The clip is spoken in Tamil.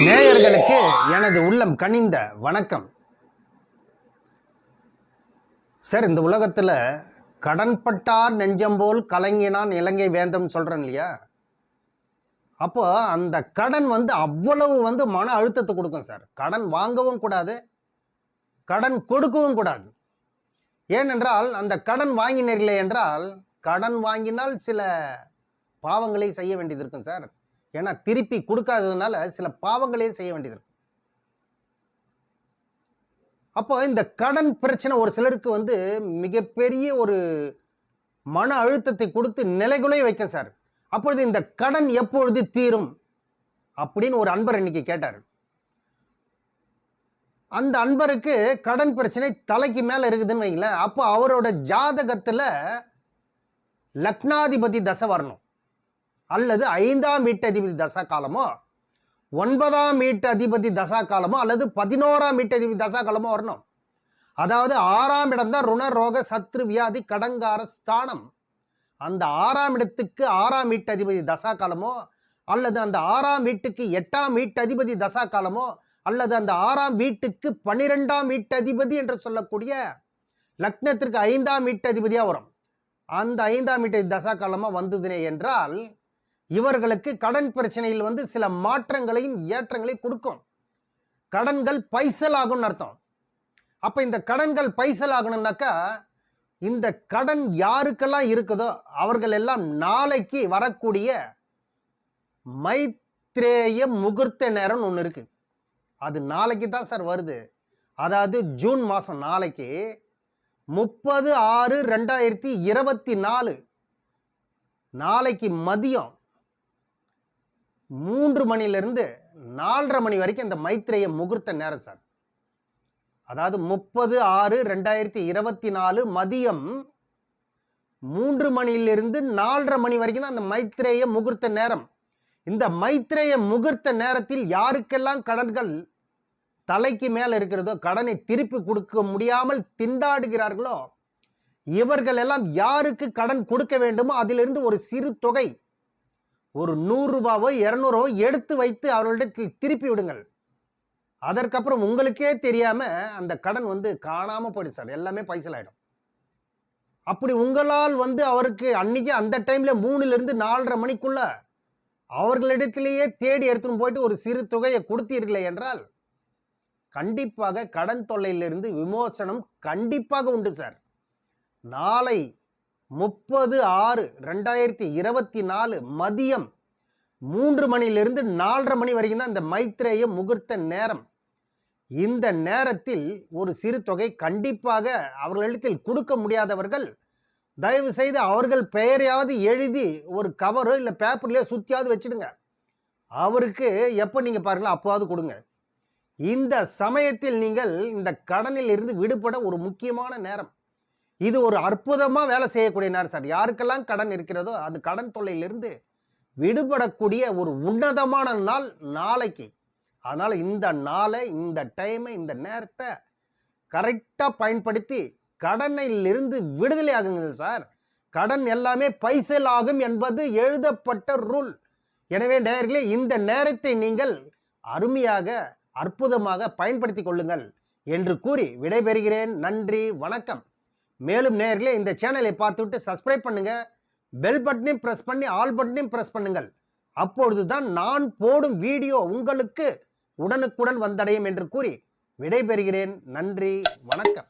நேயர்களுக்கு எனது உள்ளம் கனிந்த வணக்கம். சார், இந்த உலகத்துல கடன்பட்டார் நெஞ்சம் போல் கலங்கினான் இலங்கை வேந்தம் சொல்றேன் இல்லையா? அப்போ அந்த கடன் அவ்வளவு மன அழுத்தத்தை கொடுக்கும் சார். கடன் வாங்கவும் கூடாது, கடன் கொடுக்கவும் கூடாது. ஏனென்றால் அந்த கடன் வாங்கினீர்களே என்றால் கடன் வாங்கினால் சில பாவங்களை செய்ய வேண்டியது இருக்கும் சார். ஏன்னா திருப்பி கொடுக்காததுனால சில பாவங்களே செய்ய வேண்டியது இருக்கும். அப்போ இந்த கடன் பிரச்சனை ஒரு சிலருக்கு மிகப்பெரிய ஒரு மன அழுத்தத்தை கொடுத்து நிலைகுலை வைக்கும் சார். அப்பொழுது இந்த கடன் எப்பொழுது தீரும் அப்படின்னு ஒரு அன்பர் இன்னைக்கு கேட்டார். அந்த அன்பருக்கு கடன் பிரச்சனை தலைக்கு மேல இருக்குதுன்னு வைங்களேன். அப்போ அவரோட ஜாதகத்துல லக்னாதிபதி தசை வரணும், அல்லது 5ஆம் வீட்டு அதிபதி தசா காலமோ, 9ஆம் வீட்டு அதிபதி தசா காலமோ, அல்லது 11ஆம் வீட்டு அதிபதி தசா காலமோ வரணும். அதாவது 6ஆம் இடம் தான் ருண ரோக சத்ரு வியாதி கடங்கார ஸ்தானம். அந்த 6ஆம் இடத்துக்கு 6ஆம் வீட்டு அதிபதி தசா காலமோ, அல்லது அந்த 6ஆம் வீட்டுக்கு 8ஆம் வீட்டு அதிபதி தசா காலமோ, அல்லது அந்த 6ஆம் வீட்டுக்கு 12ஆம் வீட்டு அதிபதி என்று சொல்லக்கூடிய லக்னத்திற்கு 5ஆம் வீட்டு அதிபதியா வரும். அந்த 5ஆம் வீட்டு தசா காலமா வந்ததுனே என்றால் இவர்களுக்கு கடன் பிரச்சனையில் சில மாற்றங்களையும் ஏற்றங்களையும் கொடுக்கும். கடன்கள் பைசல் ஆகும்னு அர்த்தம். அப்ப இந்த கடன்கள் பைசல் ஆகணும்னாக்கா இந்த கடன் யாருக்கெல்லாம் இருக்குதோ அவர்கள் எல்லாம் நாளைக்கு வரக்கூடிய மைத்ரேய முகூர்த்த நேரம் ஒன்று இருக்கு. அது நாளைக்கு தான் சார் வருது. அதாவது ஜூன் மாசம் நாளைக்கு 30/6/2024 நாளைக்கு மதியம் 3 மணிலிருந்து 4:30 மணி வரைக்கும் இந்த மைத்ரேய முகூர்த்த நேரம் சார். அதாவது 30/6/2024 மதியம் 3 மணியிலிருந்து 4:30 மணி வரைக்கும் தான் அந்த மைத்ரேய முகூர்த்த நேரம். இந்த மைத்ரேய முகூர்த்த நேரத்தில் யாருக்கெல்லாம் கடன்கள் தலைக்கு மேல இருக்கிறதோ, கடனை திருப்பி கொடுக்க முடியாமல் திண்டாடுகிறார்களோ, இவர்கள் எல்லாம் யாருக்கு கடன் கொடுக்க வேண்டுமோ அதிலிருந்து ஒரு சிறு தொகை, ஒரு 100 ரூபாவோ 200 ரூபாவோ எடுத்து வைத்து அவர்களிடத்தில் திருப்பி விடுங்கள். அதற்கப்புறம் உங்களுக்கே தெரியாம அந்த கடன் காணாம போயிடும் சார். எல்லாமே பைசல் ஆயிடும். அப்படி உங்களால் அவருக்கு அன்னைக்கு அந்த டைம்ல 3லிருந்து 4:30 மணிக்குள்ள அவர்களிடத்திலேயே தேடி எடுத்துன்னு போயிட்டு ஒரு சிறு தொகையை கொடுத்தீர்களே என்றால் கண்டிப்பாக கடன் தொல்லையிலிருந்து விமோசனம் கண்டிப்பாக உண்டு சார். நாளை 30/6/2024 மதியம் 3 மணியிலிருந்து 4:30 மணி வரைக்கும் தான் இந்த மைத்ரேய முகூர்த்த நேரம். இந்த நேரத்தில் ஒரு சிறு தொகை கண்டிப்பாக அவர்களிடத்தில் கொடுக்க முடியாதவர்கள் தயவு செய்து அவர்கள் பெயரையாவது எழுதி ஒரு கவரோ இல்லை பேப்பர்லயோ சுத்தியாவது வச்சிடுங்க. அவருக்கு எப்போ நீங்க பாருங்களா அப்போது கொடுங்க. இந்த சமயத்தில் நீங்கள் இந்த கடனில் இருந்து விடுபட ஒரு முக்கியமான நேரம். இது ஒரு அற்புதமா வேலை செய்யக்கூடிய நேரம் சார். யாருக்கெல்லாம் கடன் இருக்கிறதோ அது கடன் தொல்லையிலிருந்து விடுபடக்கூடிய ஒரு உன்னதமான நாள் நாளைக்கு. அதனால இந்த நாளை, இந்த டைமை, இந்த நேரத்தை கரெக்டா பயன்படுத்தி கடனில் இருந்து விடுதலை ஆகுங்க சார். கடன் எல்லாமே பைசல் ஆகும் என்பது எழுதப்பட்ட ரூல். எனவே நேயர்களே, இந்த நேரத்தை நீங்கள் அருமையாக அற்புதமாக பயன்படுத்தி கொள்ளுங்கள் என்று கூறி விடைபெறுகிறேன். நன்றி, வணக்கம். மேலும் நேயர்களே, இந்த சேனலை பார்த்துவிட்டு சப்ஸ்கிரைப் பண்ணுங்க, பெல் பட்டனையும் பிரஸ் பண்ணி ஆல் பட்டனையும் பிரஸ் பண்ணுங்கள். அப்பொழுதுதான் நான் போடும் வீடியோ உங்களுக்கு உடனுக்குடன் வந்தடையும் என்று கூறி விடைபெறுகிறேன். நன்றி, வணக்கம்.